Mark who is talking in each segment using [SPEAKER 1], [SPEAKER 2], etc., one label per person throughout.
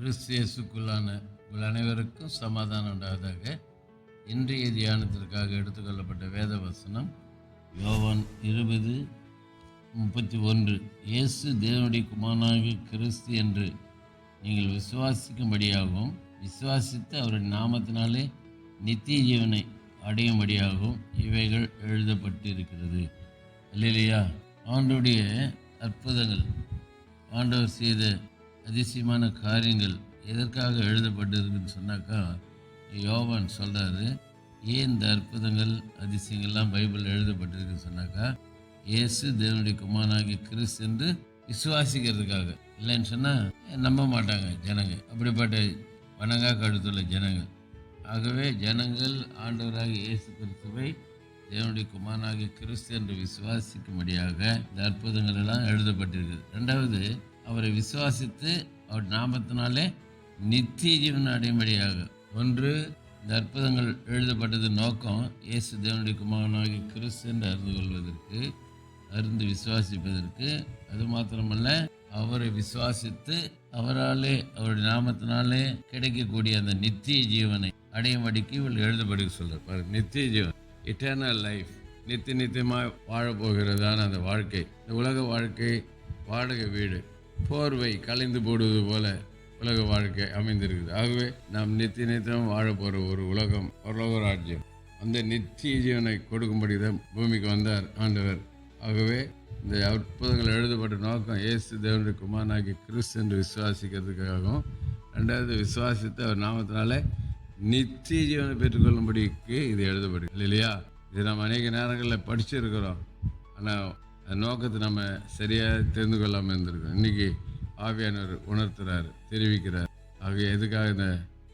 [SPEAKER 1] கிறிஸ்து இயேசுக்குள்ளான உங்கள் அனைவருக்கும் சமாதானம் உண்டாவதாக. இன்றைய தியானத்திற்காக எடுத்துக்கொள்ளப்பட்ட வேத வசனம் யோவான் 20:31. இயேசு தேவனுடைய குமாரனாகிய கிறிஸ்து என்று நீங்கள் விசுவாசிக்கும்படியாகவும் விசுவாசித்து அவருடைய நாமத்தினாலே நித்திய ஜீவனை அடையும்படியாகவும் இவைகள் எழுதப்பட்டிருக்கிறது. இல்லையா? ஆண்டவருடைய அற்புதங்கள், ஆண்டவர் செய்த அதிசயமான காரியங்கள் எதற்காக எழுதப்பட்டிருக்குன்னு சொன்னாக்கா, யோவான் சொல்கிறாரு, ஏன் இந்த அற்புதங்கள் அதிசயங்கள்லாம் பைபிளில் எழுதப்பட்டிருக்குன்னு சொன்னாக்கா, இயேசு தேவனுடைய குமாரனாகிய கிறிஸ்து என்று விசுவாசிக்கிறதுக்காக. இல்லைன்னு சொன்னால் நம்ப மாட்டாங்க ஜனங்க, அப்படிப்பட்ட வணங்கா கழுத்துள்ள ஜனங்கள். ஆகவே ஜனங்கள் ஆண்டவராகிய இயேசு கிறிஸ்துவை தேவனுடைய குமாரனாகிய கிறிஸ்து என்று விசுவாசிக்கும்படியாக இந்த அற்புதங்கள் எல்லாம் எழுதப்பட்டிருக்குது. ரெண்டாவது, அவரை விசுவாசித்து அவர் நாமத்தினாலே நித்திய ஜீவன் அடையும்படியாக. ஒன்று, இந்த அற்புதங்கள் எழுதப்பட்டது நோக்கம் இயேசு தேவனுடைய குமாரனாகிய கிறிஸ்து என்று அறிந்து விசுவாசிப்பதற்கு. அது மாத்திரமல்ல, அவரை விசுவாசித்து அவராலே அவருடைய நாமத்தினாலே கிடைக்கக்கூடிய அந்த நித்திய ஜீவனை அடையும்படிக்கு இவள் எழுதப்படி சொல்றார். நித்திய ஜீவன், இட்டர்னல் லைஃப், நித்தியமாக வாழப்போகிறதான அந்த வாழ்க்கை. இந்த உலக வாழ்க்கை வாடகை வீடு, போர்வை கலைந்து போடுவது போல உலக வாழ்க்கை அமைந்திருக்குது. ஆகவே நாம் நித்தியம் வாழ போகிற ஒரு உலகம், உலக ராஜ்யம், அந்த நித்திய ஜீவனை கொடுக்கும்படி தான் பூமிக்கு வந்தார் ஆண்டவர். ஆகவே இந்த அற்புதங்கள் எழுதப்பட்ட நோக்கம் இயேசு தேவனுடைய குமாரனாகிய கிறிஸ்து என்று விசுவாசிக்கிறதுக்காகவும், ரெண்டாவது விசுவாசித்து அவர் நாமத்தினால நித்திய ஜீவனை பெற்றுக்கொள்ளும்படிக்கு இது எழுதப்படுது. இல்லையா? இது நம்ம அநேக நேரங்களில் படிச்சிருக்கிறோம், ஆனால் அந்த நோக்கத்தை நம்ம சரியாக தெரிந்து கொள்ளாமல் இருந்திருக்கோம். இன்றைக்கி ஆவியானவர் உணர்த்துறாரு, தெரிவிக்கிறார். ஆக எதுக்காக இந்த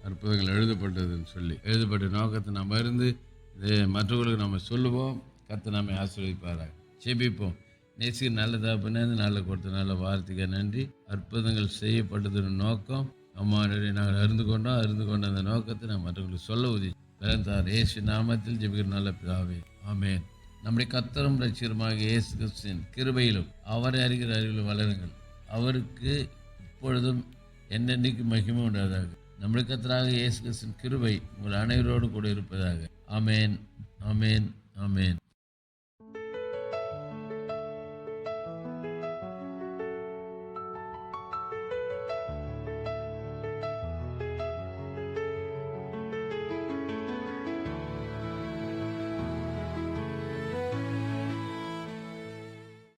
[SPEAKER 1] அற்புதங்கள் எழுதப்பட்டதுன்னு சொல்லி எழுதப்பட்ட நோக்கத்தை நம்ம இருந்து இதை மற்றவர்களுக்கு நம்ம சொல்லுவோம். கர்த்தர் நம்மை ஆசீர்வதிப்பாராக. செபிப்போம். நேசிக்க நல்ல தகப்பனே, நல்ல கொடுத்த நல்ல வார்த்தைக்கு நன்றி. அற்புதங்கள் செய்யப்பட்டதுன்னு நோக்கம் நாங்கள் அறிந்து கொண்ட அந்த நோக்கத்தை நான் மற்றவங்களுக்கு சொல்ல உதவி பிறந்தார். இயேசு நாமத்தில் ஜெபிக்கிற நல்ல பிதாவே, ஆமென். நம்முடைய கர்த்தரும் இரட்சகருமாக இயேசு கிறிஸ்துவின் கிருபையிலும் அவரை அறிகிற அறிவிலும் வளருங்கள். அவருக்கு இப்பொழுதும் என்னென்னைக்கு மகிமை உண்டாவதாக. நம்முடைய கர்த்தராக இயேசு கிறிஸ்துவின் கிருபை உங்கள் அனைவரோடு கூட இருப்பதாக. ஆமென், ஆமென், ஆமென்.